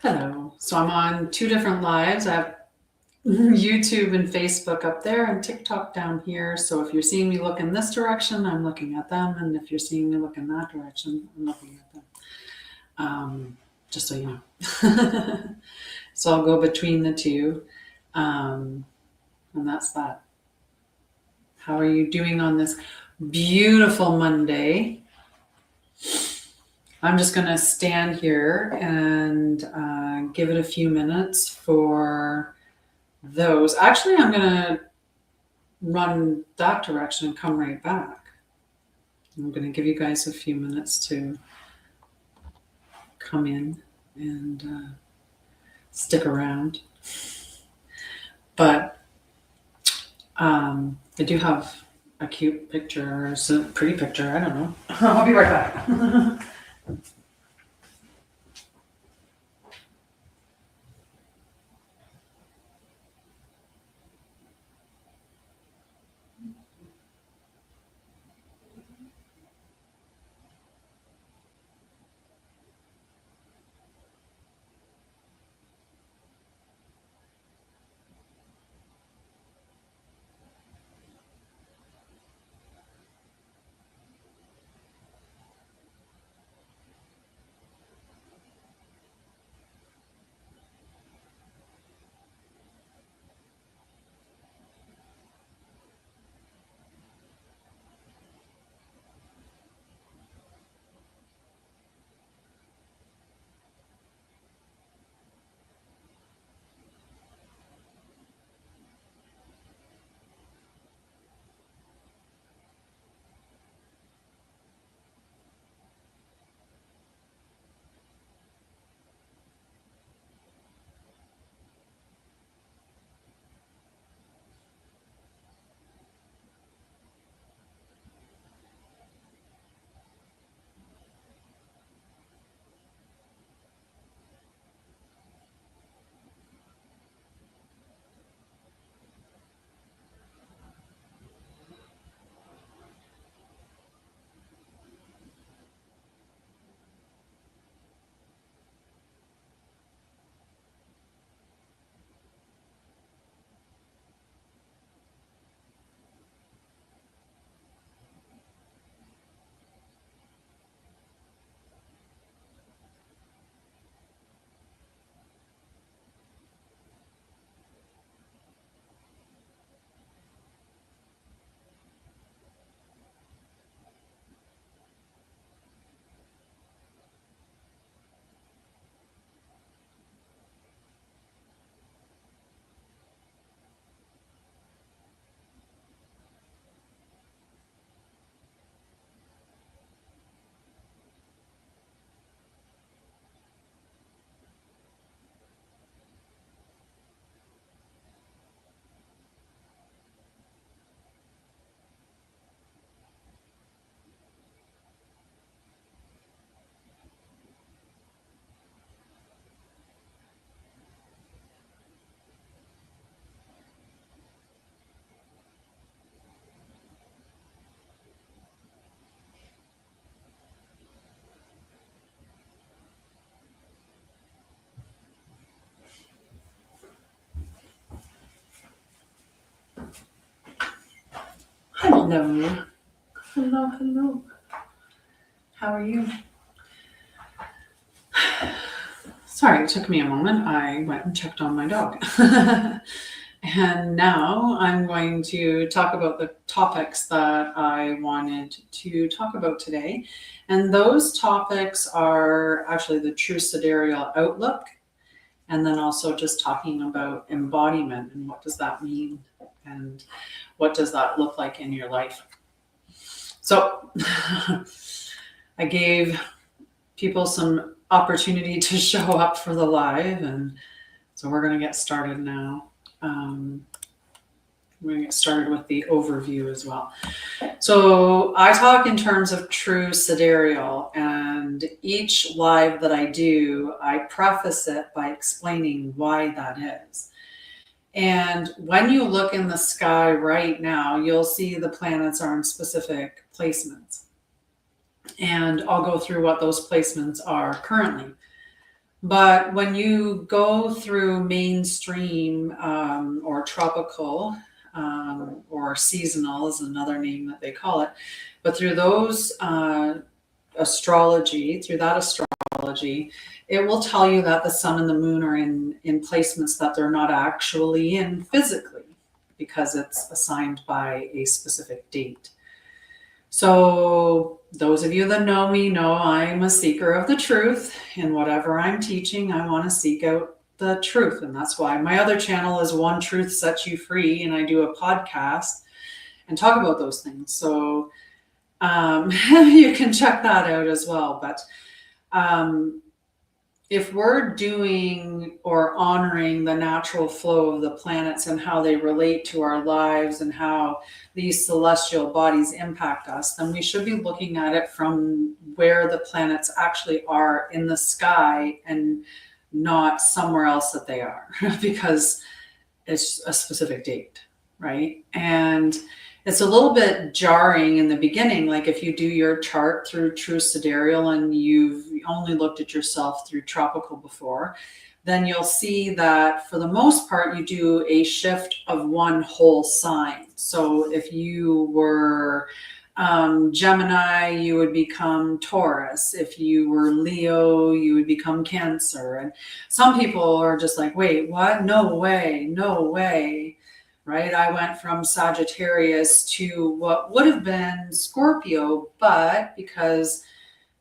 Hello. So I'm on 2 different lives. I have YouTube and Facebook up there and TikTok down here. So if you're seeing me look in this direction, I'm looking at them. And if you're seeing me look in that direction, I'm looking at them. Just so you know. So I'll go between the two. And that's that. How are you doing on this beautiful Monday? I'm just going to stand here and give it a few minutes for those. Actually, I'm going to run that direction and come right back. I'm going to give you guys a few minutes to come in and stick around. But I do have a cute picture, or a pretty picture, I don't know. I'll be right back. Hello. Hello. How are you? Sorry, it took me a moment. I went and checked on my dog. And now I'm going to talk about the topics that I wanted to talk about today. And those topics are actually the true sidereal outlook, and then also just talking about embodiment and what does that mean and what does that look like in your life. So I gave people some opportunity to show up for the live, and so we're going to get started now. We're going to get started with the overview as well. So I talk in terms of true sidereal, and each live that I do, I preface it by explaining why that is. And when you look in the sky right now, you'll see the planets are in specific placements. And I'll go through what those placements are currently. But when you go through mainstream or tropical or seasonal is another name that they call it, but through those astrology, it will tell you that the sun and the moon are in placements that they're not actually in physically because it's assigned by a specific date. So those of you that know me know I'm a seeker of the truth. In whatever I'm teaching, I want to seek out the truth. And that's why my other channel is One Truth Sets You Free. And I do a podcast and talk about those things. So you can check that out as well. But if we're doing or honoring the natural flow of the planets and how they relate to our lives and how these celestial bodies impact us, then we should be looking at it from where the planets actually are in the sky and not somewhere else that they are, because it's a specific date, right? And it's a little bit jarring in the beginning. Like if you do your chart through true sidereal and you've only looked at yourself through tropical before, then you'll see that for the most part, you do a shift of one whole sign. So if you were Gemini, you would become Taurus. If you were Leo, you would become Cancer. And some people are just like, wait, what? No way, no way. Right? I went from Sagittarius to what would have been Scorpio, but because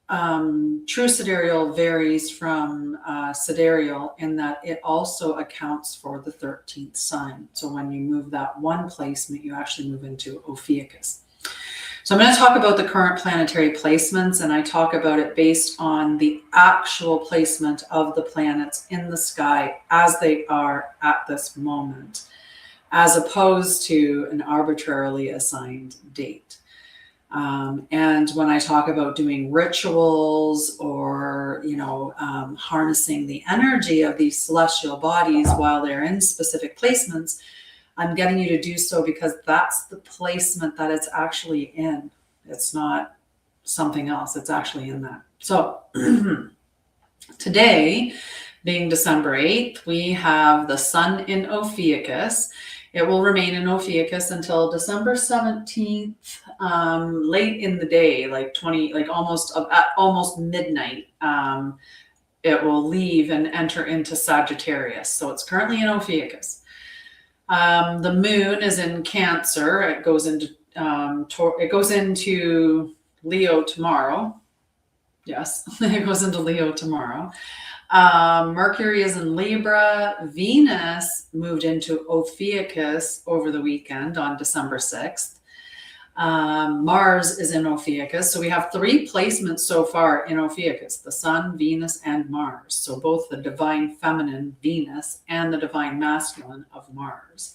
true sidereal varies from sidereal in that it also accounts for the 13th sign. So when you move that one placement, you actually move into Ophiuchus. So I'm going to talk about the current planetary placements, and I talk about it based on the actual placement of the planets in the sky as they are at this moment, as opposed to an arbitrarily assigned date. And when I talk about doing rituals or, harnessing the energy of these celestial bodies while they're in specific placements, I'm getting you to do so because that's the placement that it's actually in. It's not something else. It's actually in that. So today, being December 8th, we have the sun in Ophiuchus. It will remain in Ophiuchus until December 17th, late in the day, almost midnight. It will leave and enter into Sagittarius. So it's currently in Ophiuchus. The moon is in Cancer. It goes into Leo tomorrow. Yes, it goes into Leo tomorrow. Mercury is in Libra. Venus moved into Ophiuchus over the weekend on December 6th. Mars is in Ophiuchus. So we have 3 placements so far in Ophiuchus: the Sun, Venus, and Mars. So both the divine feminine Venus and the divine masculine of Mars.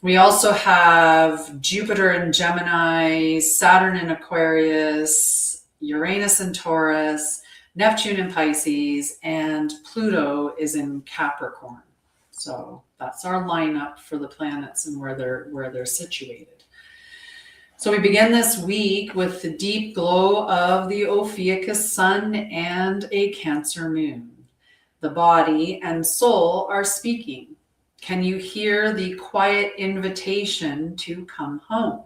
We also have Jupiter in Gemini, Saturn in Aquarius, Uranus in Taurus, Neptune in Pisces, and Pluto is in Capricorn. So that's our lineup for the planets and where they're situated. So we begin this week with the deep glow of the Ophiuchus sun and a Cancer moon. The body and soul are speaking. Can you hear the quiet invitation to come home?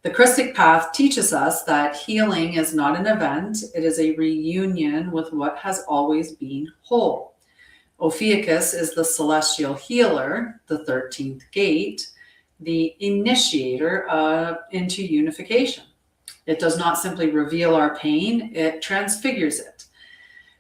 The Krystic path teaches us that healing is not an event. It is a reunion with what has always been whole. Ophiuchus is the celestial healer, the 13th gate, the initiator into unification. It does not simply reveal our pain, it transfigures it.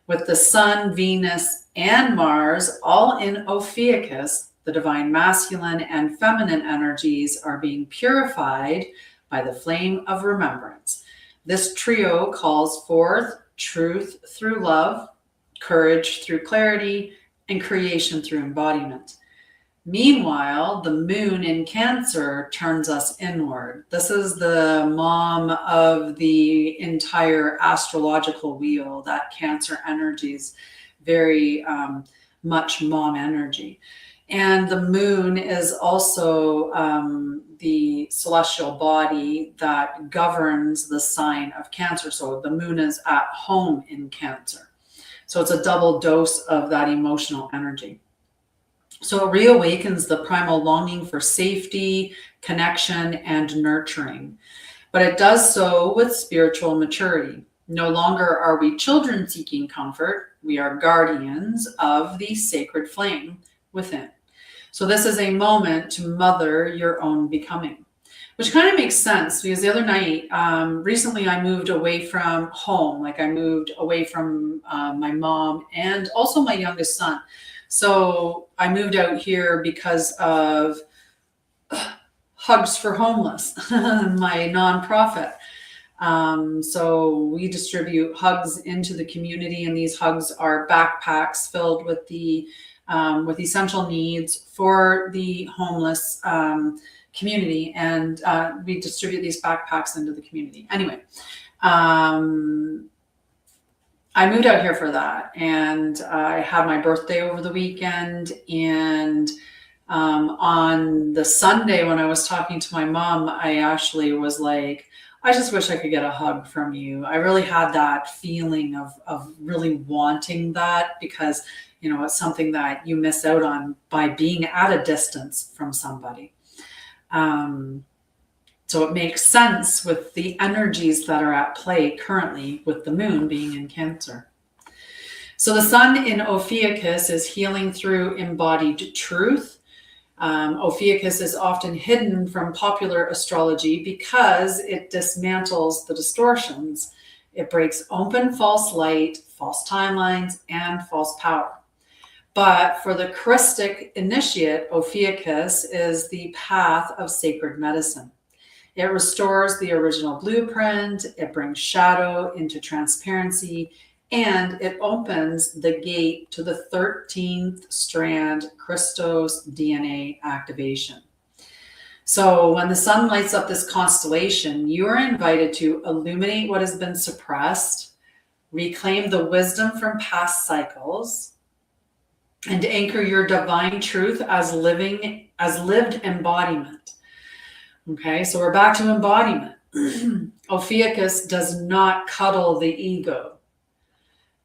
With the Sun, Venus, and Mars all in Ophiuchus, the divine masculine and feminine energies are being purified by the flame of remembrance. This trio calls forth truth through love, courage through clarity, and creation through embodiment. Meanwhile, the moon in Cancer turns us inward. This is the mom of the entire astrological wheel. That Cancer energy is very much mom energy. And the moon is also the celestial body that governs the sign of Cancer. So the moon is at home in Cancer. So it's a double dose of that emotional energy. So it reawakens the primal longing for safety, connection, and nurturing. But it does so with spiritual maturity. No longer are we children seeking comfort. We are guardians of the sacred flame within. So this is a moment to mother your own becoming, which kind of makes sense because the other night, recently I moved away from home. Like I moved away from my mom and also my youngest son. So I moved out here because of Hugs for Homeless, my nonprofit. So we distribute hugs into the community, and these hugs are backpacks filled with the with essential needs for the homeless community, and we distribute these backpacks into the community. Anyway, I moved out here for that, and I had my birthday over the weekend, and on the Sunday when I was talking to my mom, I actually was like, I just wish I could get a hug from you. I really had that feeling of really wanting that because, you know, it's something that you miss out on by being at a distance from somebody. So it makes sense with the energies that are at play currently with the moon being in Cancer. So the sun in Ophiuchus is healing through embodied truth. Ophiuchus is often hidden from popular astrology because it dismantles the distortions. It breaks open false light, false timelines, and false power. But for the Krystic initiate, Ophiuchus is the path of sacred medicine. It restores the original blueprint, it brings shadow into transparency, and it opens the gate to the 13th strand Christos DNA activation. So when the sun lights up this constellation, you are invited to illuminate what has been suppressed, reclaim the wisdom from past cycles, and anchor your divine truth as lived embodiment. Okay, so we're back to embodiment. Ophiuchus does not cuddle the ego.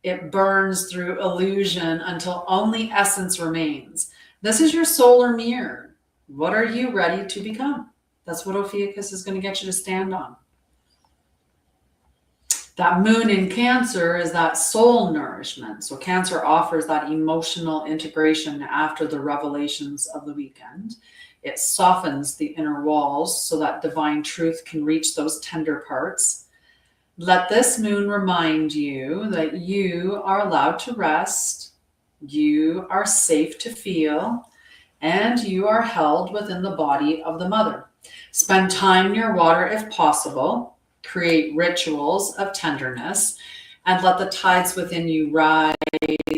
It burns through illusion until only essence remains. This is your solar mirror. What are you ready to become? That's what Ophiuchus is going to get you to stand on. That moon in Cancer is that soul nourishment. So Cancer offers that emotional integration after the revelations of the weekend. It softens the inner walls so that divine truth can reach those tender parts. Let this moon remind you that you are allowed to rest, you are safe to feel, and you are held within the body of the mother. Spend time near water if possible. Create rituals of tenderness, and let the tides within you rise,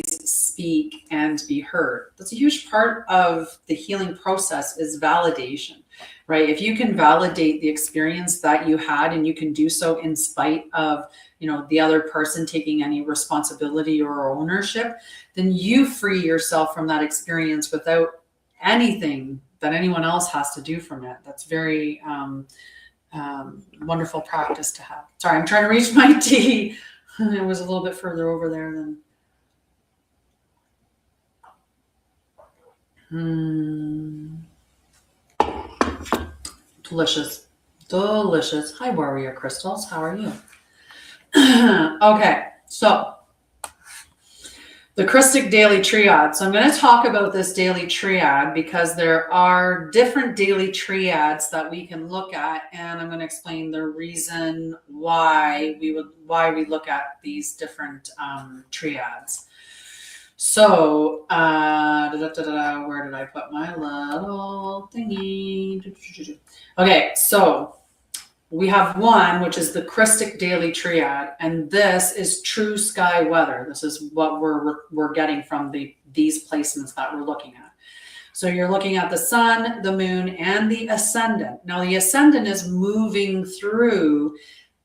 speak, and be heard. That's a huge part of the healing process is validation, right? If you can validate the experience that you had, and you can do so in spite of, you know, the other person taking any responsibility or ownership, then you free yourself from that experience without anything that anyone else has to do from it. That's very wonderful practice to have. Sorry, I'm trying to reach my tea. It was a little bit further over there than. Delicious. Delicious. Hi, Warrior Crystals. How are you? Okay, so the Krystic daily triad. So I'm going to talk about this daily triad because there are different daily triads that we can look at, and I'm going to explain the reason why we look at these different triads. So where did I put my little thingy? Okay, so we have one, which is the Krystic daily triad, and this is true sky weather. This is what we're getting from these placements that we're looking at. So you're looking at the sun, the moon, and the ascendant. Now the ascendant is moving through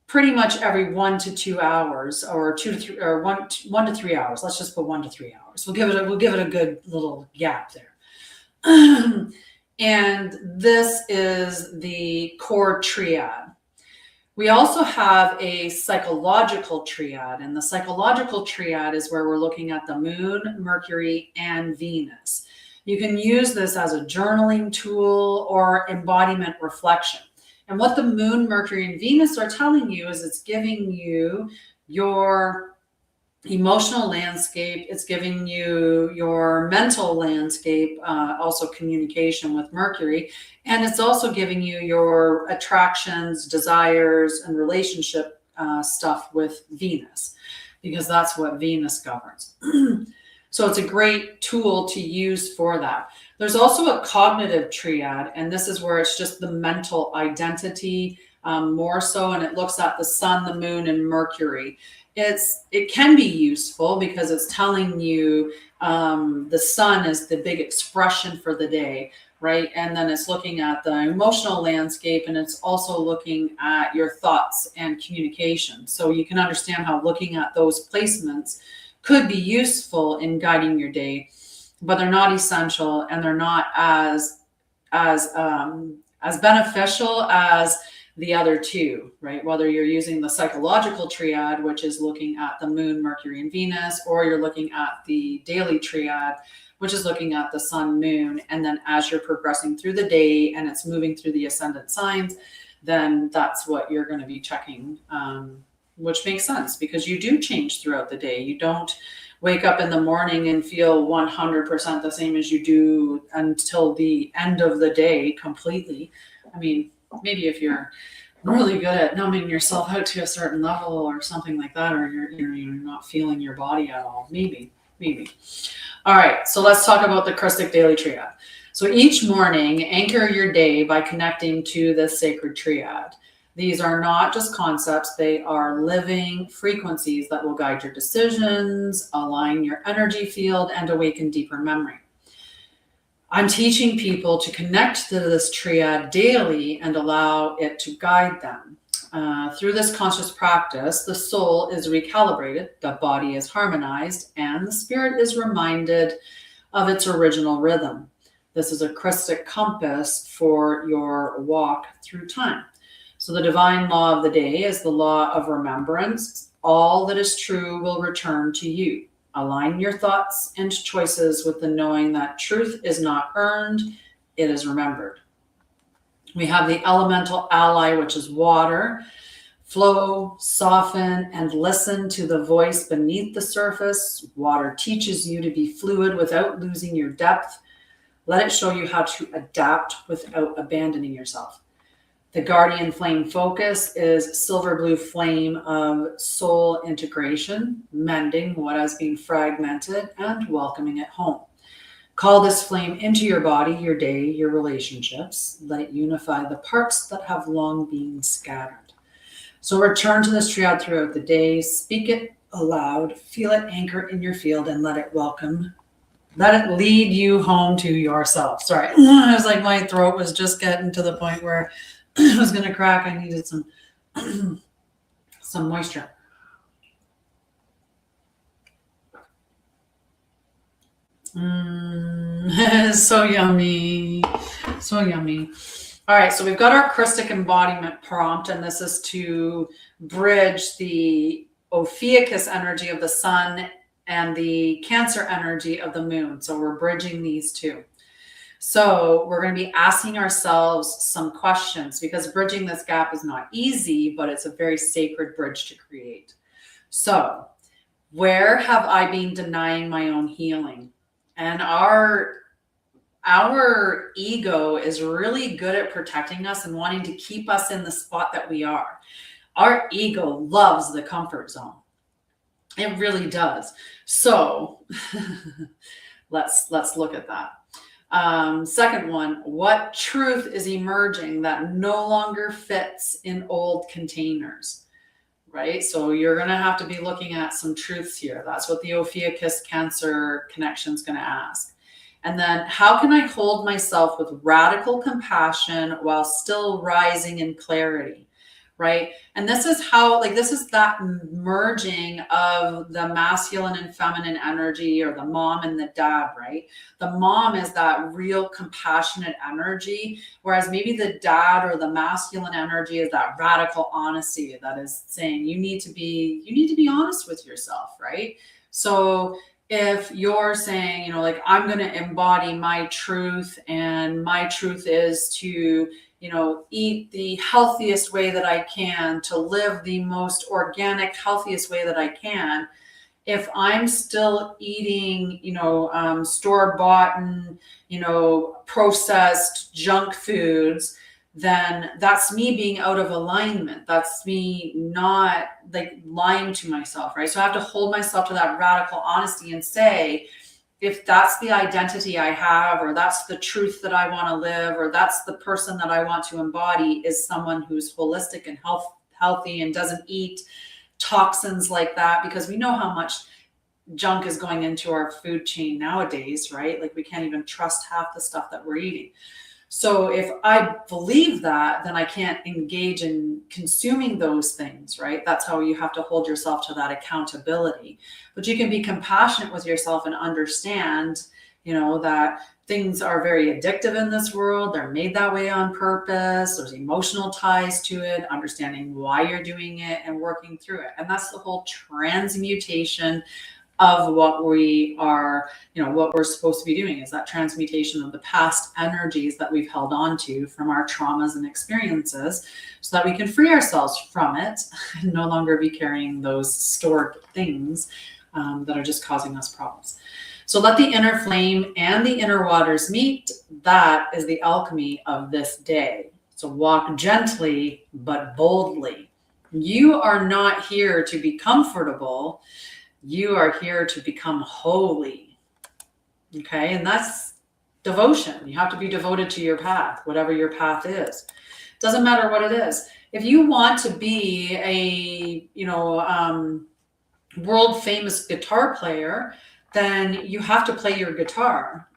pretty much every 1 to 2 hours, or 2 to 3, or 1 to 3 hours. Let's just put 1 to 3 hours. We'll give it a good little gap there. And this is the core triad. We also have a psychological triad, and the psychological triad is where we're looking at the moon, Mercury, and Venus. You can use this as a journaling tool or embodiment reflection. And what the moon, Mercury, and Venus are telling you is it's giving you your emotional landscape, it's giving you your mental landscape, also communication with Mercury, and it's also giving you your attractions, desires, and relationship stuff with Venus, because that's what Venus governs. So it's a great tool to use for that. There's also a cognitive triad, and this is where it's just the mental identity more so, and it looks at the sun, the moon, and Mercury. It can be useful because it's telling you the sun is the big expression for the day, right? And then it's looking at the emotional landscape, and it's also looking at your thoughts and communication. So you can understand how looking at those placements could be useful in guiding your day, but they're not essential, and they're not as beneficial as the other two, right? Whether you're using the psychological triad, which is looking at the moon, Mercury, and Venus, or you're looking at the daily triad, which is looking at the sun, moon, and then as you're progressing through the day and it's moving through the ascendant signs, then that's what you're going to be checking, which makes sense because you do change throughout the day. You don't wake up in the morning and feel 100% the same as you do until the end of the day completely. I mean, maybe if you're really good at numbing yourself out to a certain level or something like that, or you're not feeling your body at all. Maybe. All right, so let's talk about the Krystic daily triad. So each morning, anchor your day by connecting to the sacred triad. These are not just concepts, they are living frequencies that will guide your decisions, align your energy field, and awaken deeper memory. I'm teaching people to connect to this triad daily and allow it to guide them. Through this conscious practice, the soul is recalibrated, the body is harmonized, and the spirit is reminded of its original rhythm. This is a Krystic compass for your walk through time. So the divine law of the day is the law of remembrance. All that is true will return to you. Align your thoughts and choices with the knowing that truth is not earned, it is remembered. We have the elemental ally, which is water. Flow, soften, and listen to the voice beneath the surface. Water teaches you to be fluid without losing your depth. Let it show you how to adapt without abandoning yourself. The guardian flame focus is silver blue flame of soul integration, mending what has been fragmented and welcoming it home. Call this flame into your body, your day, your relationships. Let it unify the parts that have long been scattered. So return to this triad throughout the day, speak it aloud, feel it anchor in your field, and let it lead you home to yourself. Sorry, I was like, my throat was just getting to the point where I was going to crack. I needed some moisture. So yummy. So yummy. All right, so we've got our Krystic embodiment prompt, and this is to bridge the Ophiuchus energy of the sun and the Cancer energy of the moon. So we're bridging these two. So we're going to be asking ourselves some questions because bridging this gap is not easy, but it's a very sacred bridge to create. So where have I been denying my own healing? And our ego is really good at protecting us and wanting to keep us in the spot that we are. Our ego loves the comfort zone. It really does. So let's look at that. Second one, what truth is emerging that no longer fits in old containers, right? So you're going to have to be looking at some truths here. That's what the Ophiuchus Cancer connection is going to ask. And then how can I hold myself with radical compassion while still rising in clarity? right? And this is how, like, this is that merging of the masculine and feminine energy, or the mom and the dad, right? The mom is that real compassionate energy, whereas maybe the dad or the masculine energy is that radical honesty that is saying you need to be honest with yourself, right? So if you're saying, you know, like, I'm going to embody my truth, and my truth is to, you know, eat the healthiest way that I can, to live the most organic, healthiest way that I can. If I'm still eating, you know, store-bought and, you know, processed junk foods, then that's me being out of alignment. That's me not, like, lying to myself, right? So I have to hold myself to that radical honesty and say, if that's the identity I have, or that's the truth that I want to live, or that's the person that I want to embody, is someone who's holistic and healthy and doesn't eat toxins like that, because we know how much junk is going into our food chain nowadays, right? Like, we can't even trust half the stuff that we're eating. So if I believe that, then I can't engage in consuming those things, right? That's how you have to hold yourself to that accountability. But you can be compassionate with yourself and understand, you know, that things are very addictive in this world. They're made that way on purpose. There's emotional ties to it, understanding why you're doing it and working through it. And that's the whole transmutation of what we are, you know, what we're supposed to be doing, is that transmutation of the past energies that we've held on to from our traumas and experiences, so that we can free ourselves from it and no longer be carrying those stored things that are just causing us problems. So let the inner flame and the inner waters meet. That is the alchemy of this day. So walk gently but boldly. You are not here to be comfortable. You are here to become holy. Okay. And that's devotion. You have to be devoted to your path, whatever your path is. Doesn't matter what it is. If you want to be a, you know, world famous guitar player, then you have to play your guitar.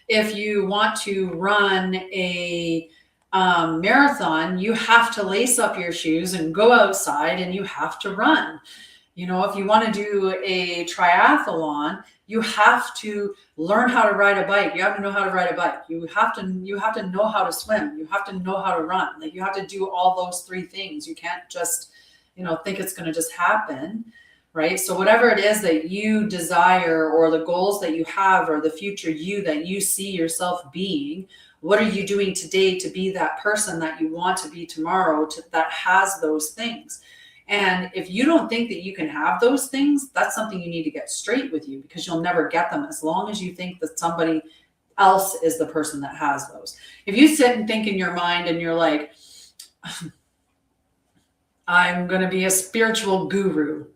If you want to run a marathon, you have to lace up your shoes and go outside, and you have to run. You know, if you want to do a triathlon, you have to learn how to ride a bike. You have to know how to ride a bike. You have to know how to swim. You have to know how to run. Like, you have to do all those three things. You can't just, you know, think it's going to just happen, right? So whatever it is that you desire, or the goals that you have, or the future you that you see yourself being, what are you doing today to be that person that you want to be tomorrow, that has those things? And if you don't think that you can have those things, that's something you need to get straight with you, because you'll never get them as long as you think that somebody else is the person that has those. If you sit and think in your mind and you're like, I'm going to be a spiritual guru.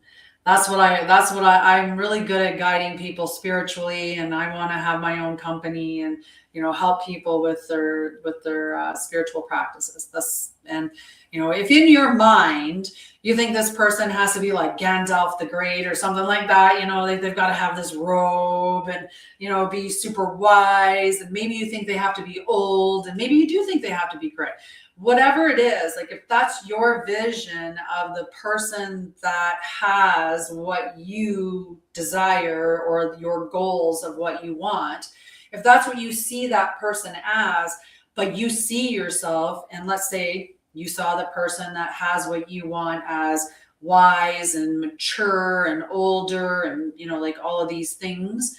I'm really good at guiding people spiritually, and I want to have my own company and, you know, help people with their spiritual practices. And, you know, if in your mind you think this person has to be like Gandalf the Great or something like that, you know, they've got to have this robe and, you know, be super wise, and maybe you think they have to be old, and maybe you do think they have to be gray. Whatever it is, like, if that's your vision of the person that has what you desire, or your goals of what you want, if that's what you see that person as, but you see yourself, and let's say you saw the person that has what you want as wise and mature and older, and, you know, like all of these things,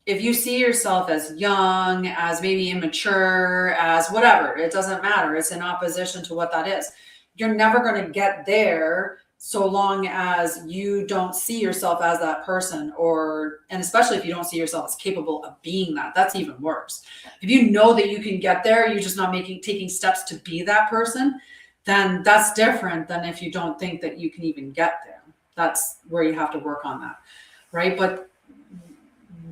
if you see yourself as young, as maybe immature, as whatever, it doesn't matter. It's in opposition to what that is. You're never going to get there so long as you don't see yourself as that person, and especially if you don't see yourself as capable of being that. That's even worse. If you know that you can get there, you're just not taking steps to be that person, then that's different than if you don't think that you can even get there. That's where you have to work on that, right? But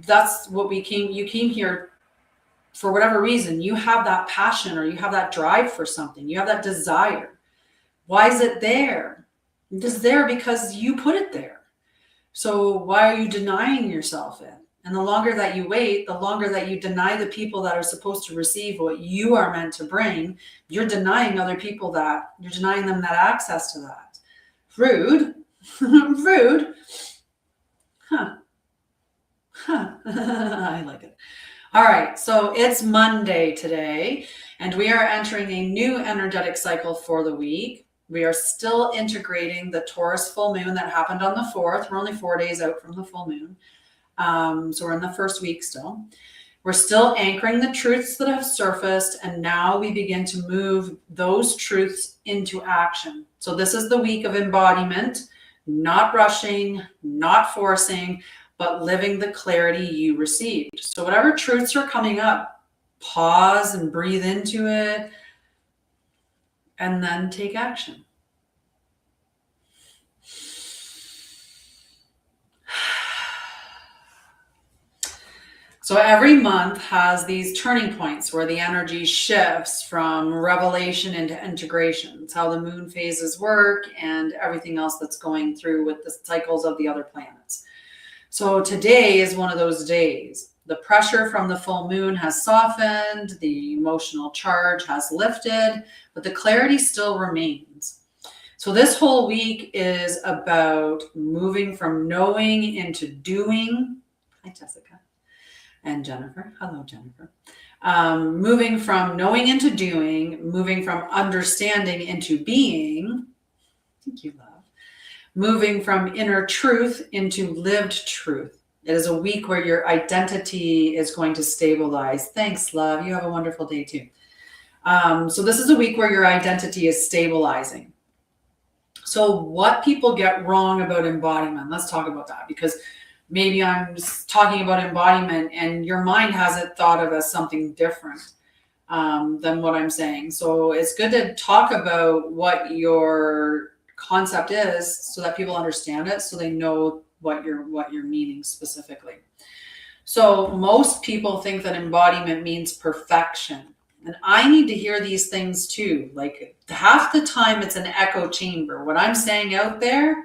that's what you came here for. Whatever reason, you have that passion, or you have that drive for something, you have that desire. Why is it there? It's there because you put it there. So why are you denying yourself it? And the longer that you wait, the longer that you deny the people that are supposed to receive what you are meant to bring, you're denying other people that. You're denying them that access to that. Rude. Rude. Huh. I like it. All right, so it's Monday today, and we are entering a new energetic cycle for the week. We are still integrating the Taurus full moon that happened on the 4th. We're only 4 days out from the full moon. So we're in the first week still. We're still anchoring the truths that have surfaced, and now we begin to move those truths into action. So this is the week of embodiment, not rushing, not forcing, but living the clarity you received. So whatever truths are coming up, pause and breathe into it, and then take action. So every month has these turning points where the energy shifts from revelation into integration. It's how the moon phases work and everything else that's going through with the cycles of the other planets. So today is one of those days. The pressure from the full moon has softened, the emotional charge has lifted, but the clarity still remains. So this whole week is about moving from knowing into doing. Hi, Jessica. And Jennifer. Hello, Jennifer. Moving from knowing into doing, moving from understanding into being. Thank you, love. Moving from inner truth into lived truth. It is a week where your identity is going to stabilize. Thanks, love. You have a wonderful day too. So this is a week where your identity is stabilizing. So what people get wrong about embodiment, let's talk about that, because maybe I'm just talking about embodiment and your mind has it thought of as something different than what I'm saying. So it's good to talk about what your concept is so that people understand it, so they know what you're meaning specifically. So most people think that embodiment means perfection. And I need to hear these things too. Like half the time it's an echo chamber. What I'm saying out there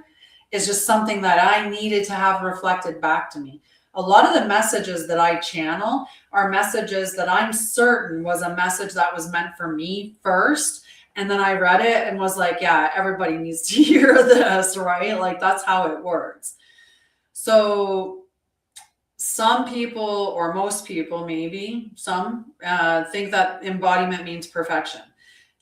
is just something that I needed to have reflected back to me. A lot of the messages that I channel are messages that I'm certain was a message that was meant for me first. And then I read it and was like, yeah, everybody needs to hear this, right? Like that's how it works. So some people, or most people, maybe some think that embodiment means perfection.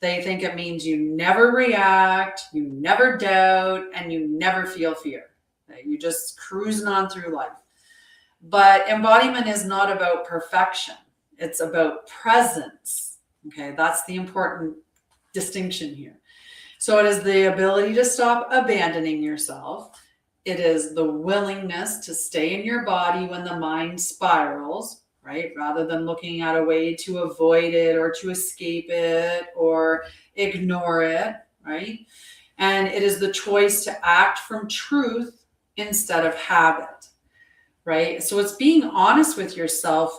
They think it means you never react, you never doubt, and you never feel fear. You just cruising on through life. But embodiment is not about perfection. It's about presence. Okay, that's the important distinction here. So it is the ability to stop abandoning yourself. It is the willingness to stay in your body when the mind spirals, right? Rather than looking at a way to avoid it or to escape it or ignore it, right? And it is the choice to act from truth instead of habit, right? So it's being honest with yourself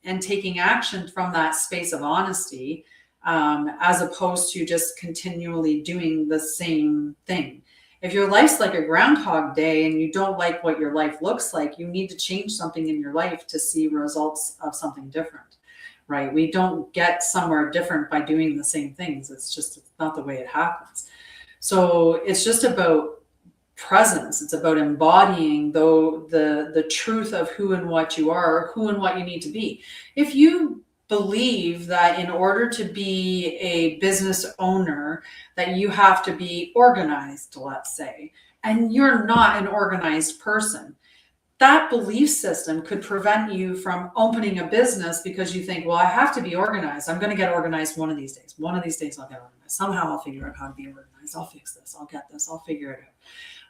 and taking action from that space of honesty, as opposed to just continually doing the same thing. If your life's like a Groundhog Day and you don't like what your life looks like, you need to change something in your life to see results of something different, right? We don't get somewhere different by doing the same things. It's not the way it happens. So it's just about presence. It's about embodying the truth of who and what you are, who and what you need to be. If you believe that in order to be a business owner that you have to be organized, let's say, and you're not an organized person, that belief system could prevent you from opening a business because you think, well, I have to be organized. I'm going to get organized one of these days. One of these days I'll get organized. Somehow I'll figure out how to be organized. I'll fix this. I'll get this. I'll figure it out.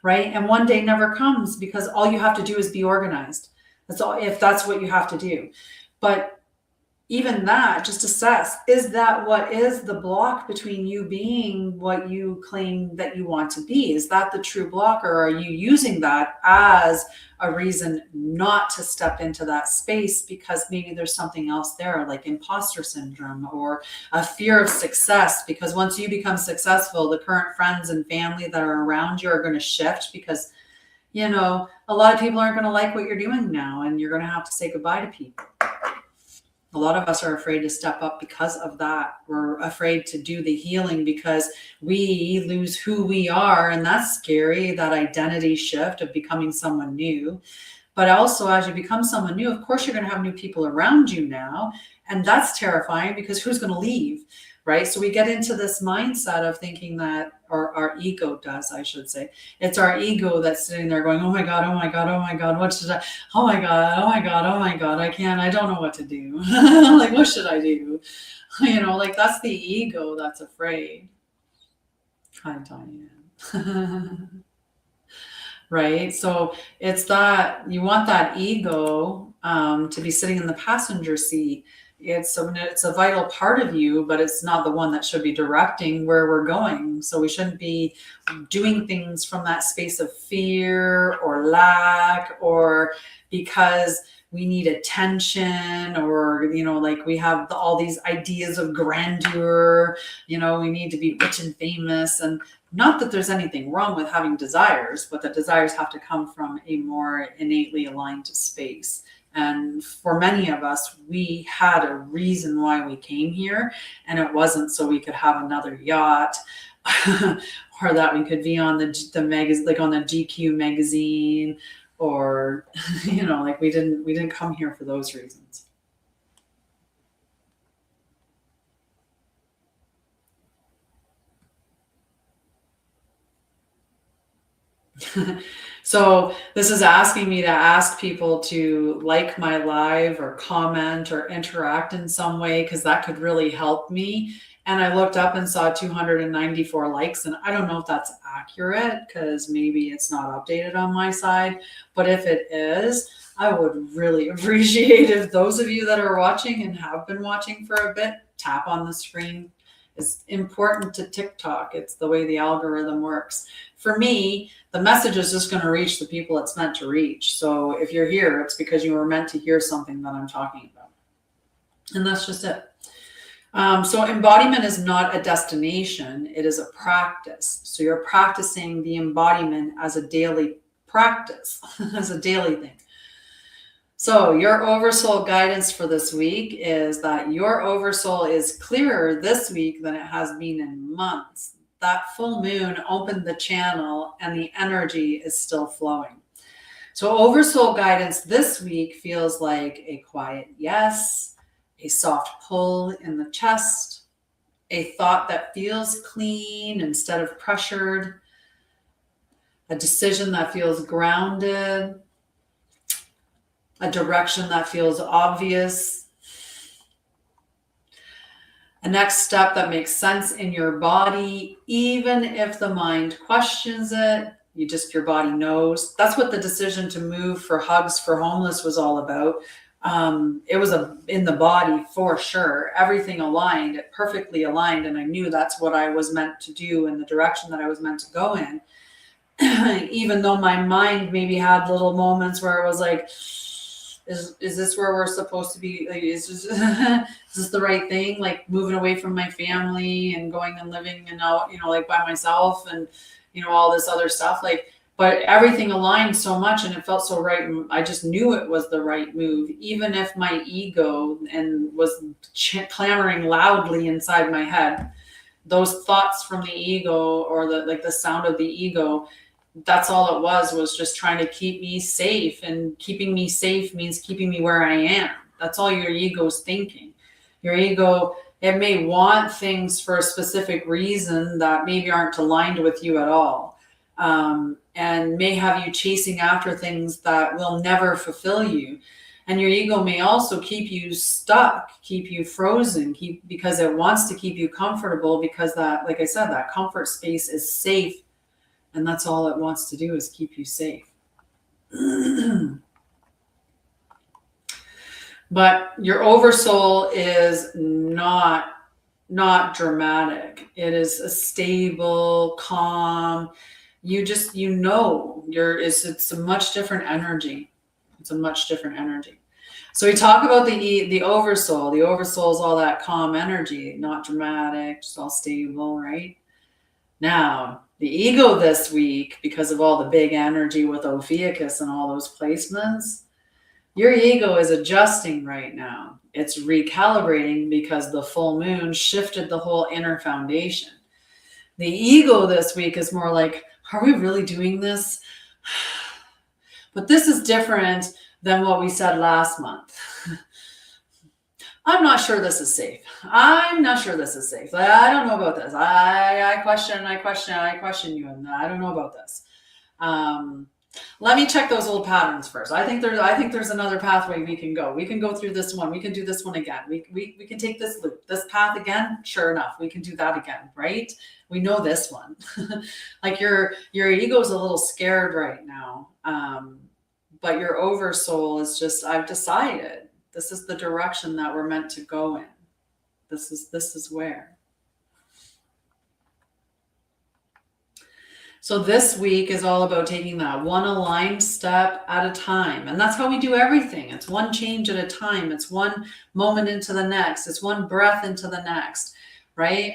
Right? And one day never comes because all you have to do is be organized. That's all, if that's what you have to do. But even that, just assess, is that what is the block between you being what you claim that you want to be? Is that the true block, or are you using that as a reason not to step into that space because maybe there's something else there, like imposter syndrome or a fear of success? Because once you become successful, the current friends and family that are around you are going to shift because you know, a lot of people aren't going to like what you're doing now, and you're going to have to say goodbye to people. A lot of us are afraid to step up because of that. We're afraid to do the healing because we lose who we are. And that's scary, that identity shift of becoming someone new. But also, as you become someone new, of course, you're going to have new people around you now. And that's terrifying because who's going to leave? Right? So we get into this mindset of thinking that, or our ego does, I should say. It's our ego that's sitting there going, oh my God, oh my God, oh my God, what should I, oh my God, oh my God, oh my God, I don't know what to do. Like, what should I do? You know, like that's the ego that's afraid. Hi, Diane. Right? So it's that you want that ego to be sitting in the passenger seat. It's a vital part of you, but it's not the one that should be directing where we're going. So we shouldn't be doing things from that space of fear or lack, or because we need attention, or, you know, like we have all these ideas of grandeur, you know, we need to be rich and famous. And not that there's anything wrong with having desires, but the desires have to come from a more innately aligned space. And for many of us, we had a reason why we came here, and it wasn't so we could have another yacht or that we could be on the magazine, like on the GQ magazine, or, you know, like we didn't come here for those reasons. So this is asking me to ask people to like my live or comment or interact in some way, because that could really help me. And I looked up and saw 294 likes, and I don't know if that's accurate because maybe it's not updated on my side. But if it is, I would really appreciate if those of you that are watching and have been watching for a bit, tap on the screen. It's important to TikTok. It's the way the algorithm works. For me, the message is just going to reach the people it's meant to reach. So if you're here, it's because you were meant to hear something that I'm talking about. And that's just it. So embodiment is not a destination. It is a practice. So you're practicing the embodiment as a daily practice, as a daily thing. So your oversoul guidance for this week is that your oversoul is clearer this week than it has been in months. That full moon opened the channel and the energy is still flowing. So oversoul guidance this week feels like a quiet yes, a soft pull in the chest, a thought that feels clean instead of pressured, a decision that feels grounded, a direction that feels obvious, a next step that makes sense in your body, even if the mind questions it. Your body knows. That's what the decision to move for Hugs for Homeless was all about. It was in the body for sure. Everything aligned, it perfectly aligned, and I knew that's what I was meant to do and the direction that I was meant to go in. Even though my mind maybe had little moments where I was like, is this where we're supposed to be? Like, is this the right thing? Like moving away from my family and going and living and out, you know, like by myself and, you know, all this other stuff. Like, but everything aligned so much and it felt so right. I just knew it was the right move, even if my ego and was clamoring loudly inside my head. Those thoughts from the ego, or the sound of the ego, that's all it was just trying to keep me safe, and keeping me safe means keeping me where I am. That's all your ego's thinking. Your ego, it may want things for a specific reason that maybe aren't aligned with you at all, and may have you chasing after things that will never fulfill you. And your ego may also keep you stuck, keep you frozen, because it wants to keep you comfortable, because that, like I said, that comfort space is safe. And that's all it wants to do, is keep you safe. But your oversoul is not dramatic. It is a stable, calm. It's a much different energy. It's a much different energy. So we talk about the oversoul. The oversoul is all that calm energy, not dramatic, just all stable, right? Now, The ego this week, because of all the big energy with Ophiuchus and all those placements, your ego is adjusting right now. It's recalibrating because the full moon shifted the whole inner foundation. The ego this week is more like, are we really doing this? But this is different than what we said last month. I'm not sure this is safe. I'm not sure this is safe. I don't know about this. I question you, and I don't know about this. Let me check those old patterns first. I think there's another pathway we can go. We can go through this one. We can do this one again. We can take this loop, this path again. Sure enough, we can do that again, right? We know this one. Like your ego is a little scared right now, but your oversoul is just, I've decided this is the direction that we're meant to go in. This is where. So this week is all about taking that one aligned step at a time. And that's how we do everything. It's one change at a time. It's one moment into the next. It's one breath into the next, right?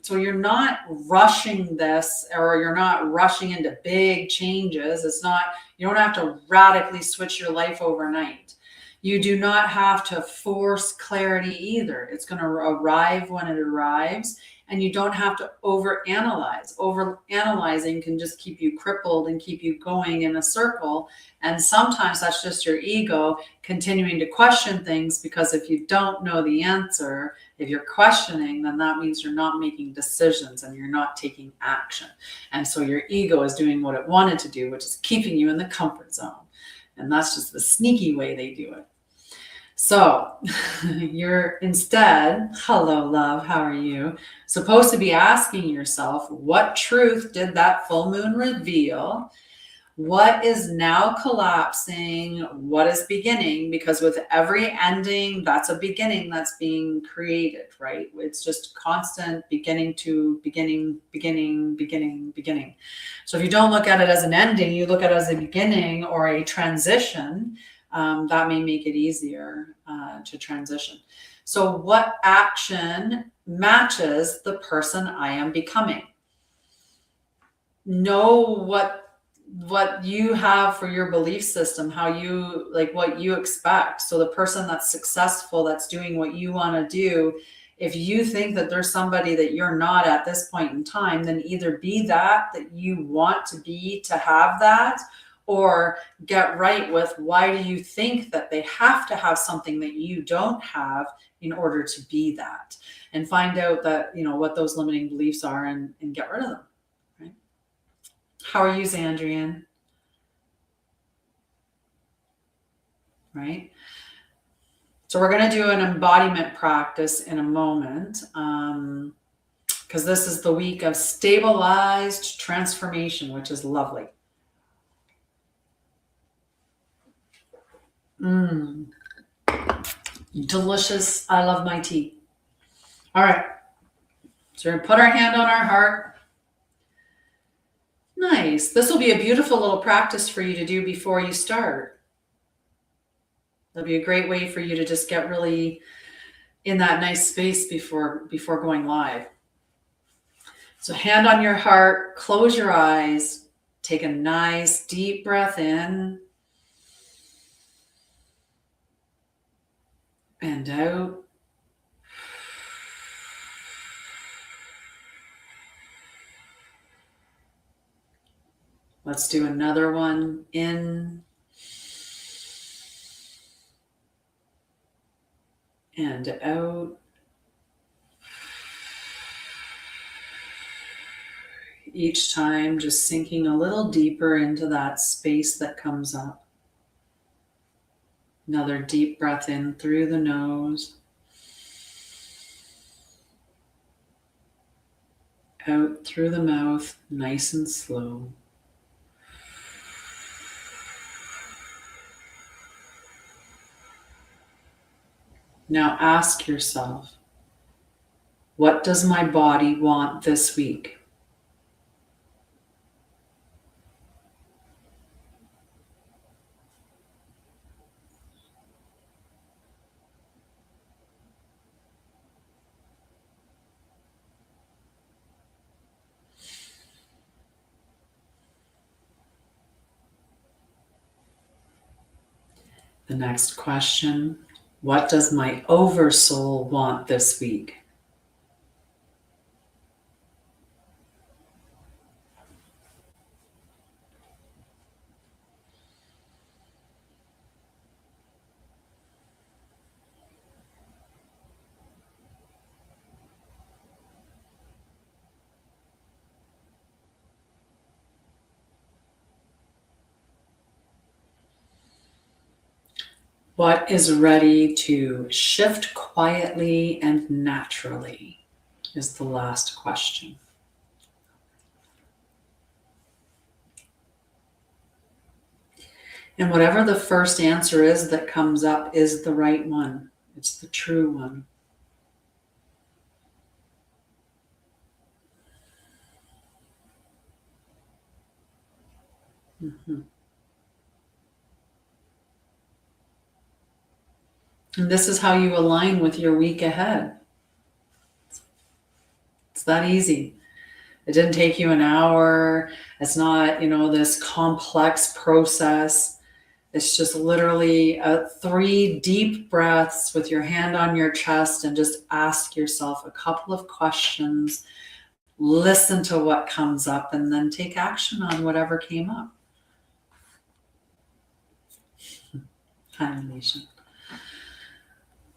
So you're not rushing this, or you're not rushing into big changes. It's not, you don't have to radically switch your life overnight. You do not have to force clarity either. It's going to arrive when it arrives, and you don't have to overanalyze. Overanalyzing can just keep you crippled and keep you going in a circle. And sometimes that's just your ego continuing to question things, because if you don't know the answer, if you're questioning, then that means you're not making decisions and you're not taking action. And so your ego is doing what it wanted to do, which is keeping you in the comfort zone. And that's just the sneaky way they do it. So you're instead, hello, love, how are you? Supposed to be asking yourself, what truth did that full moon reveal? What is now collapsing? What is beginning? Because with every ending, that's a beginning that's being created, right? It's just constant beginning to beginning. So if you don't look at it as an ending, you look at it as a beginning or a transition, that may make it easier to transition. So what action matches the person I am becoming? Know what you have for your belief system, how you, like, what you expect. So the person that's successful, that's doing what you want to do, if you think that there's somebody that you're not at this point in time, then either be that you want to be to have that, or get right with, why do you think that they have to have something that you don't have in order to be that? And find out that, you know, what those limiting beliefs are, and get rid of them. Right? How are you, Zandrian? Right? So we're going to do an embodiment practice in a moment, because this is the week of stabilized transformation, which is lovely. Delicious. I love my tea. All right. So we're going to put our hand on our heart. Nice. This will be a beautiful little practice for you to do before you start. That'll be a great way for you to just get really in that nice space before going live. So hand on your heart, close your eyes, take a nice deep breath in and out. Let's do another one. In and out. Each time just sinking a little deeper into that space that comes up. Another deep breath in through the nose. Out through the mouth, nice and slow. Now ask yourself, what does my body want this week? The next question, what does my oversoul want this week? What is ready to shift quietly and naturally is the last question. And whatever the first answer is that comes up is the right one. It's the true one. Mm-hmm. And this is how you align with your week ahead. It's that easy. It didn't take you an hour. It's not, this complex process. It's just literally 3 deep breaths with your hand on your chest and just ask yourself a couple of questions, listen to what comes up, and then take action on whatever came up. Animation.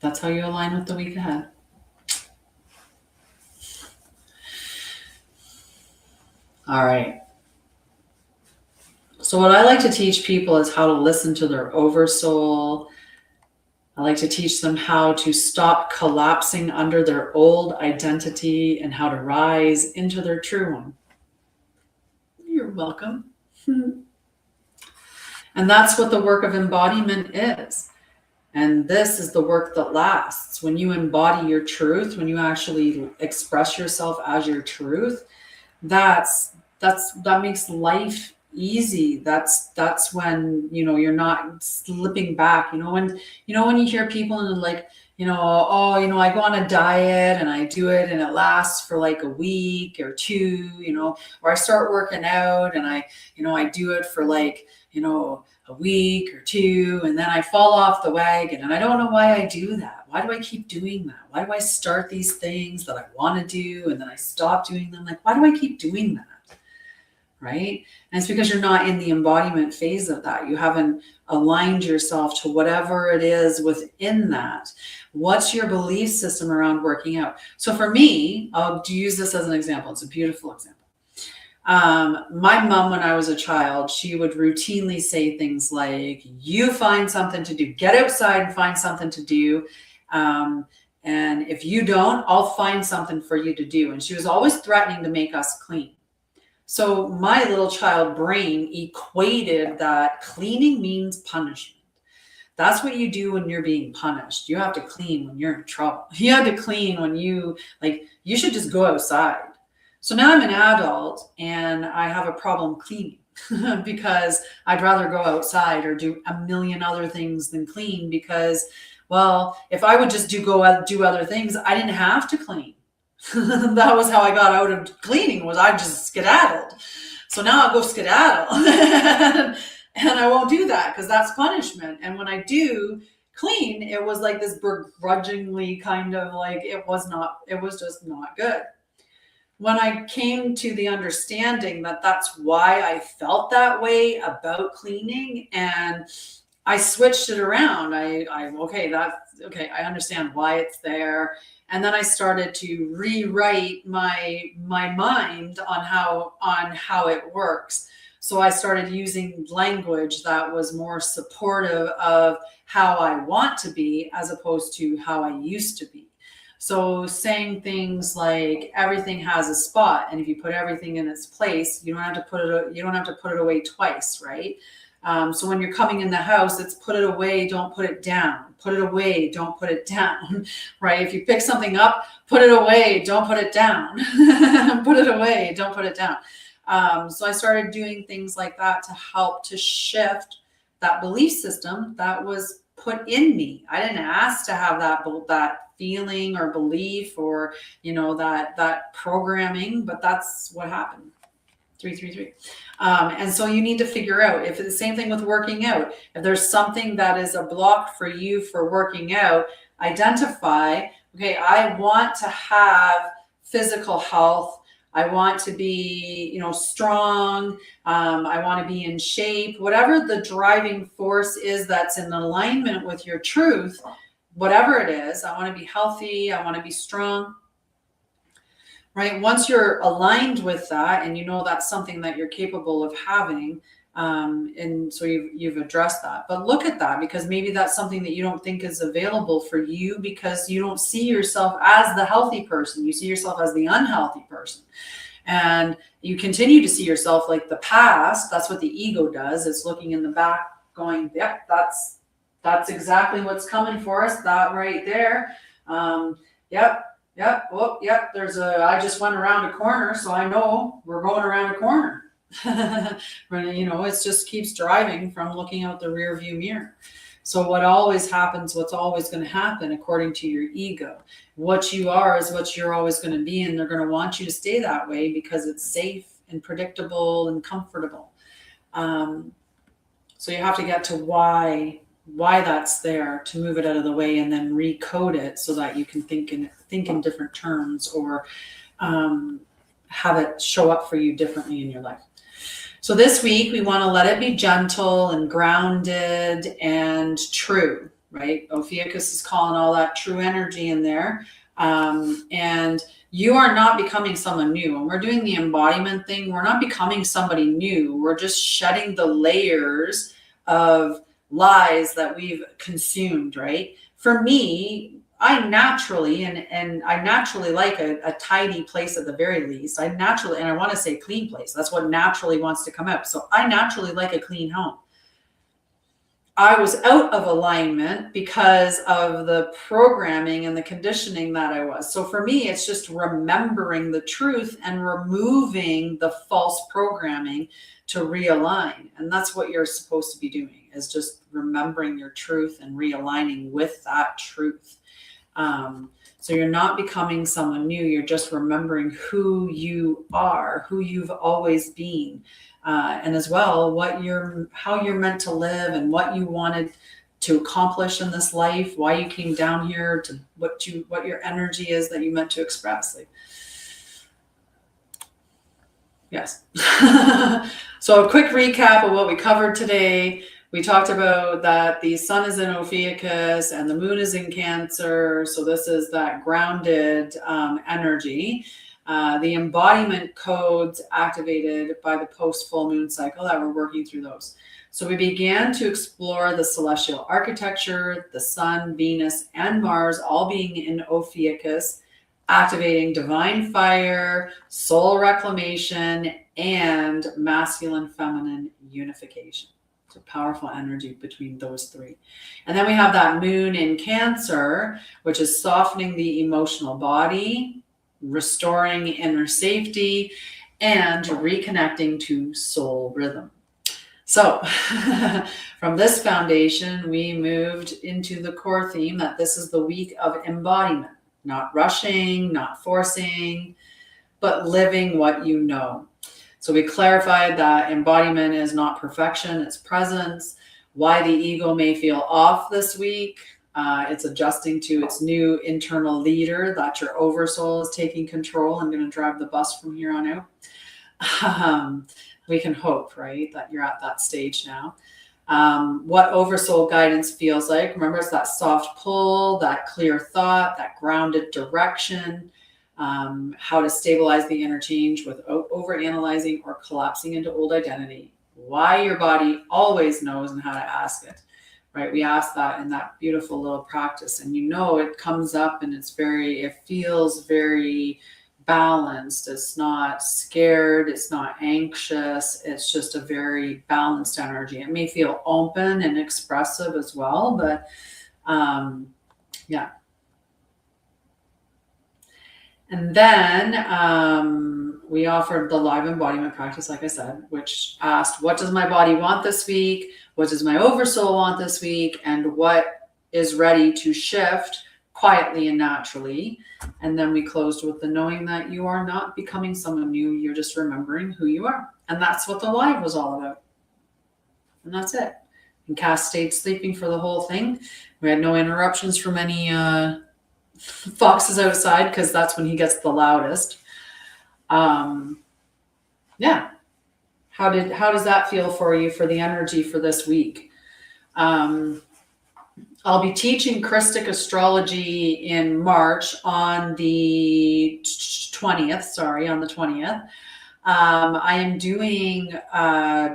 That's how you align with the week ahead. All right. So what I like to teach people is how to listen to their oversoul. I like to teach them how to stop collapsing under their old identity and how to rise into their true one. You're welcome. And that's what the work of embodiment is. And this is the work that lasts. When you embody your truth, when you actually express yourself as your truth, that makes life easy. That's when, you're not slipping back. When you hear people and like, I go on a diet and I do it and it lasts for like a week or 2, or I start working out and I do it for like, a week or 2, and then I fall off the wagon and I don't know why I do that. Why do I keep doing that? Why do I start these things that I want to do and then I stop doing them? Like, why do I keep doing that? Right? And it's because you're not in the embodiment phase of that. You haven't aligned yourself to whatever it is within that. What's your belief system around working out? So for me, I'll use this as an example. It's a beautiful example. My mom, when I was a child, she would routinely say things like, you find something to do, get outside and find something to do. And if you don't, I'll find something for you to do. And she was always threatening to make us clean. So my little child brain equated that cleaning means punishment. That's what you do when you're being punished. You have to clean when you're in trouble. You have to clean when you should just go outside. So now I'm an adult and I have a problem cleaning because I'd rather go outside or do a million other things than clean because, well, if I would just do other things, I didn't have to clean. That was how I got out of cleaning, was I just skedaddled. So now I'll go skedaddle and I won't do that because that's punishment. And when I do clean, it was like this begrudgingly kind of like, it was just not good. When I came to the understanding that that's why I felt that way about cleaning, and I switched it around. I understand why it's there. And then I started to rewrite my mind on how it works. So I started using language that was more supportive of how I want to be as opposed to how I used to be. So saying things like everything has a spot, and if you put everything in its place, you don't have to put it away twice, right? So when you're coming in the house, it's put it away, don't put it down. Put it away, don't put it down, right? If you pick something up, put it away, don't put it down. Put it away, don't put it down. So I started doing things like that to help to shift that belief system that was put in me. I didn't ask to have that feeling or belief or, that programming, but that's what happened. 333. And so you need to figure out if it's the same thing with working out. If there's something that is a block for you for working out, identify, okay, I want to have physical health. I want to be, strong. I want to be in shape. Whatever the driving force is that's in alignment with your truth, whatever it is, I want to be healthy. I want to be strong. Right? Once you're aligned with that and you know that's something that you're capable of having, and so you've addressed that. But look at that, because maybe that's something that you don't think is available for you because you don't see yourself as the healthy person. You see yourself as the unhealthy person. And you continue to see yourself like the past. That's what the ego does. It's looking in the back going, yep, that's exactly what's coming for us. That right there. Yep. Oh, yep. I just went around a corner, so I know we're going around a corner. It just keeps driving from looking out the rear view mirror. So what always happens, what's always going to happen according to your ego, what you are is what you're always going to be. And they're going to want you to stay that way because it's safe and predictable and comfortable. So you have to get to why that's there, to move it out of the way and then recode it so that you can think in different terms, or have it show up for you differently in your life. So this week we want to let it be gentle and grounded and true, right? Ophiuchus is calling all that true energy in there. And you are not becoming someone new. When we're doing the embodiment thing, we're not becoming somebody new. We're just shedding the layers of lies that we've consumed, right? For me, I naturally, and I naturally like a tidy place at the very least. I want to say clean place. That's what naturally wants to come out. So I naturally like a clean home. I was out of alignment because of the programming and the conditioning that I was. So for me, it's just remembering the truth and removing the false programming to realign. And that's what you're supposed to be doing, is just remembering your truth and realigning with that truth. So you're not becoming someone new. You're just remembering who you are, who you've always been, and as well how you're meant to live and what you wanted to accomplish in this life, why you came down here, to what your energy is that you meant to express. Yes. So a quick recap of what we covered today. We talked about that the sun is in Ophiuchus and the moon is in Cancer. So this is that grounded energy. The embodiment codes activated by the post full moon cycle, that we're working through those. So we began to explore the celestial architecture, the sun, Venus, and Mars all being in Ophiuchus, activating divine fire, soul reclamation, and masculine feminine unification. So powerful energy between those three. And then we have that moon in Cancer, which is softening the emotional body, restoring inner safety, and reconnecting to soul rhythm. So from this foundation, we moved into the core theme that this is the week of embodiment, not rushing, not forcing, but living what you know. So we clarified that embodiment is not perfection, it's presence. Why the ego may feel off this week. It's adjusting to its new internal leader, that your Oversoul is taking control and going to drive the bus from here on out. We can hope, right, that you're at that stage now. What Oversoul guidance feels like. Remember, it's that soft pull, that clear thought, that grounded direction. How to stabilize the interchange without overanalyzing or collapsing into old identity. Why your body always knows and how to ask it, right? We ask that in that beautiful little practice, and it comes up and it feels very balanced. It's not scared. It's not anxious. It's just a very balanced energy. It may feel open and expressive as well, but yeah. And then we offered the live embodiment practice, like I said, which asked, what does my body want this week? What does my Oversoul want this week? And what is ready to shift quietly and naturally. And then we closed with the knowing that you are not becoming someone new. You're just remembering who you are. And that's what the live was all about. And that's it. And Cass stayed sleeping for the whole thing. We had no interruptions from any foxes outside, because that's when he gets the loudest. Yeah. How does that feel for you, for the energy for this week? I'll be teaching Krystic astrology in March on the 20th. I am doing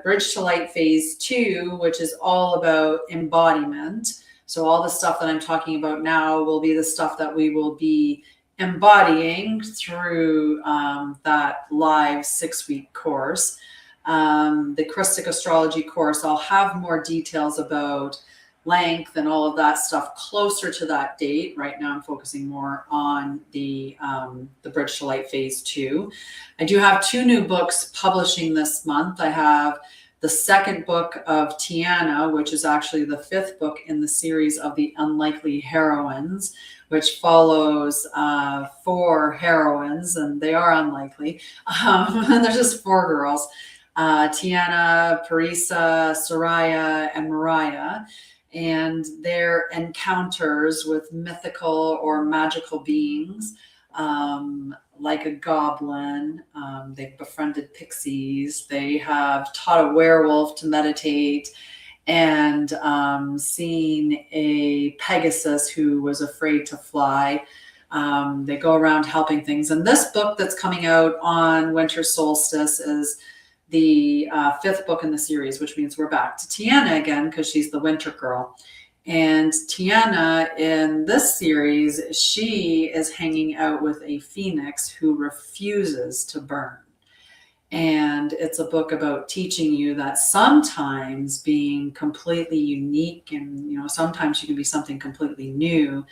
Bridge to Light Phase 2, which is all about embodiment. So all the stuff that I'm talking about now will be the stuff that we will be embodying through that live 6-week course. The Krystic astrology course, I'll have more details about length and all of that stuff closer to that date. Right now I'm focusing more on the Bridge to Light Phase 2. I do have 2 new books publishing this month. I have the 2nd book of Tiana, which is actually the 5th book in the series of the Unlikely Heroines, which follows 4 heroines, and they are unlikely. There's just 4 girls, Tiana, Parisa, Sha'Ryah, and Mariah, and their encounters with mythical or magical beings, like a goblin. They've befriended pixies. They have taught a werewolf to meditate, and seen a Pegasus who was afraid to fly. They go around helping things. And this book that's coming out on winter solstice is the 5th book in the series, which means we're back to Tiana again, because she's the winter girl. And Tiana in this series, she is hanging out with a phoenix who refuses to burn. And it's a book about teaching you that sometimes being completely unique, and sometimes you can be something completely new,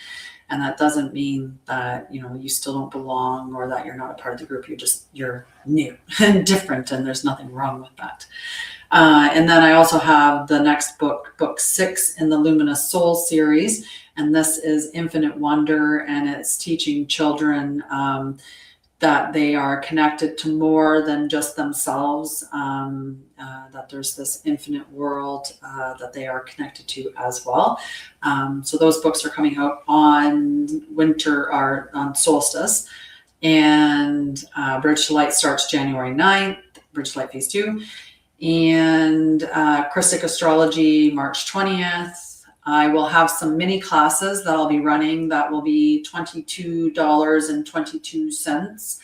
and that doesn't mean that you still don't belong, or that you're not a part of the group. You're new and different, and there's nothing wrong with that. And then I also have the next book 6 in the Luminous Soul series, and this is Infinite Wonder, and it's teaching children that they are connected to more than just themselves, that there's this infinite world that they are connected to as well. So those books are coming out on winter, or on solstice. And Bridge to Light starts January 9th, Bridge to Light Phase 2. And Krystic astrology, March 20th. I will have some mini classes that I'll be running that will be $22.22.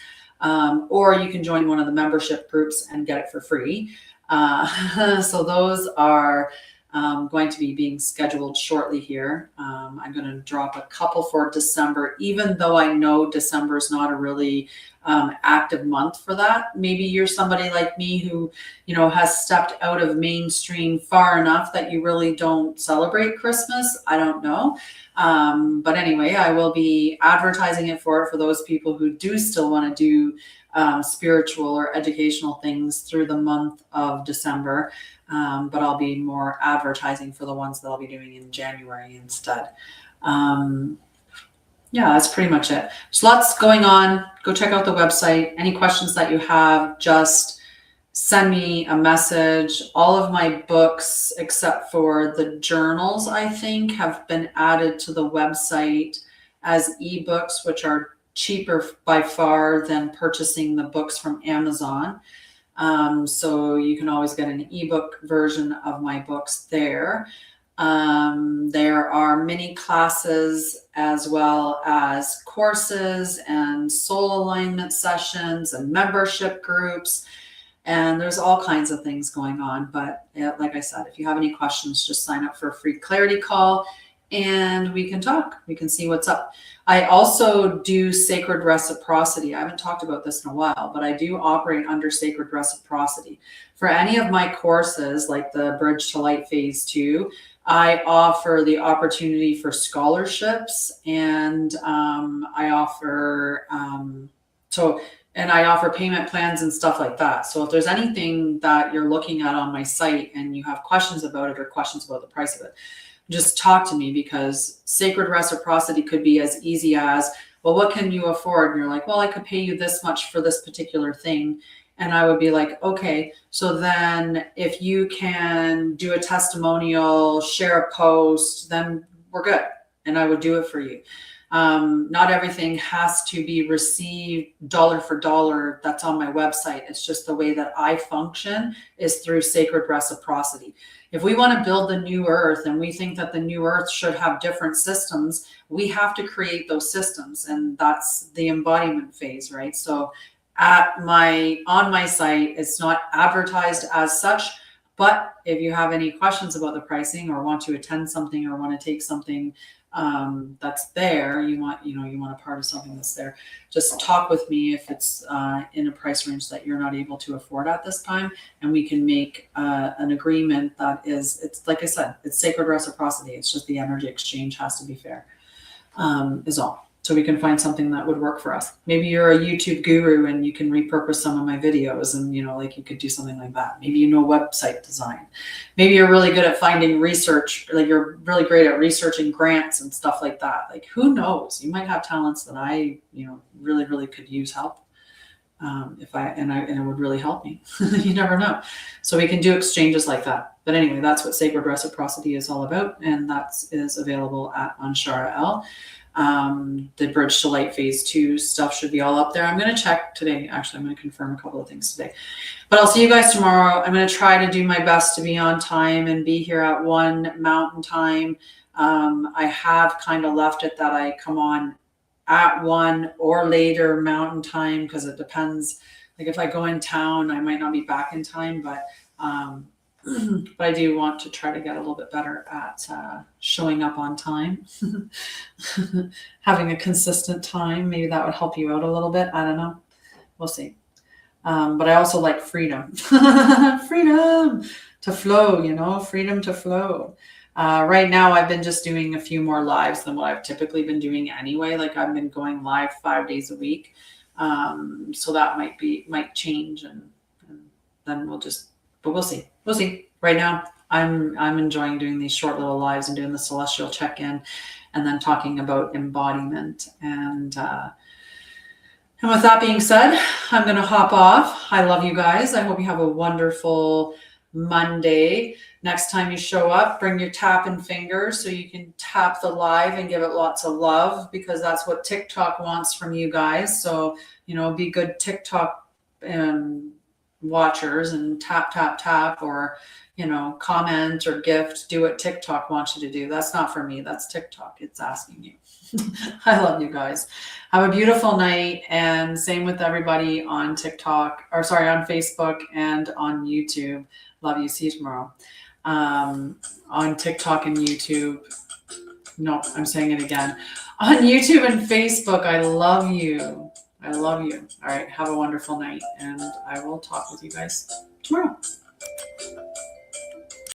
Or you can join one of the membership groups and get it for free. So those are going to be being scheduled shortly here. I'm going to drop a couple for December, even though I know December is not a really active month for that. Maybe you're somebody like me who, has stepped out of mainstream far enough that you really don't celebrate Christmas. I don't know. But anyway, I will be advertising it for those people who do still want to do spiritual or educational things through the month of December. But I'll be more advertising for the ones that I'll be doing in January instead. Yeah, that's pretty much it. There's lots going on. Go check out the website. Any questions that you have, just send me a message. All of my books, except for the journals, I think, have been added to the website as ebooks, which are cheaper by far than purchasing the books from Amazon. So you can always get an ebook version of my books there. There are mini classes as well as courses and soul alignment sessions and membership groups. And there's all kinds of things going on. But like I said, if you have any questions, just sign up for a free clarity call and we can talk. We can see what's up. I also do sacred reciprocity. I haven't talked about this in a while, but I do operate under sacred reciprocity. For any of my courses, like the Bridge to Light Phase 2, I offer the opportunity for scholarships, and I offer payment plans and stuff like that. So if there's anything that you're looking at on my site and you have questions about it or questions about the price of it, just talk to me, because sacred reciprocity could be as easy as, well, what can you afford? And you're like, well, I could pay you this much for this particular thing. And I would be like, okay, so then if you can do a testimonial, share a post, then we're good. And I would do it for you. Not everything has to be received dollar for dollar that's on my website. It's just the way that I function is through sacred reciprocity. If we want to build the new earth and we think that the new earth should have different systems, we have to create those systems. And that's the embodiment phase, right? So on my site, it's not advertised as such, but if you have any questions about the pricing or want to attend something or want to take something that's there, you want a part of something that's there, just talk with me if it's in a price range that you're not able to afford at this time, and we can make an agreement that it's like I said, it's sacred reciprocity. It's just the energy exchange has to be fair, is all. So we can find something that would work for us. Maybe you're a YouTube guru and you can repurpose some of my videos, and like you could do something like that. Maybe you know website design. Maybe you're really good at finding research, like you're really great at researching grants and stuff like that. Like, who knows? You might have talents that I, really, really could use help. And it would really help me. You never know. So we can do exchanges like that. But anyway, that's what sacred reciprocity is all about, and that is available on Sha'Ryah. The Bridge to Light Phase 2 stuff should be all up there. I'm going to check today. Actually, I'm going to confirm a couple of things today. But I'll see you guys tomorrow. I'm going to try to do my best to be on time and be here at 1 Mountain Time. I have kind of left it that I come on at 1 or later Mountain Time, because it depends. Like if I go in town, I might not be back in time, but I do want to try to get a little bit better at showing up on time. Having a consistent time, maybe that would help you out a little bit. I don't know. We'll see. But I also like freedom. Freedom to flow, freedom to flow. Right now, I've been just doing a few more lives than what I've typically been doing anyway. Like I've been going live 5 days a week. So that might change, and then but we'll see. We'll see. Right now, I'm enjoying doing these short little lives and doing the celestial check-in, and then talking about embodiment. And with that being said, I'm going to hop off. I love you guys. I hope you have a wonderful Monday. Next time you show up, bring your tapping fingers so you can tap the live and give it lots of love, because that's what TikTok wants from you guys. So, be good TikTok watchers and tap, or, comment or gift, do what TikTok wants you to do. That's not for me. That's TikTok. It's asking you. I love you guys. Have a beautiful night. And same with everybody on TikTok, on Facebook and on YouTube. Love you. See you tomorrow. On TikTok and YouTube. No, I'm saying it again. On YouTube and Facebook, I love you. I love you. All right. Have a wonderful night. And I will talk with you guys tomorrow.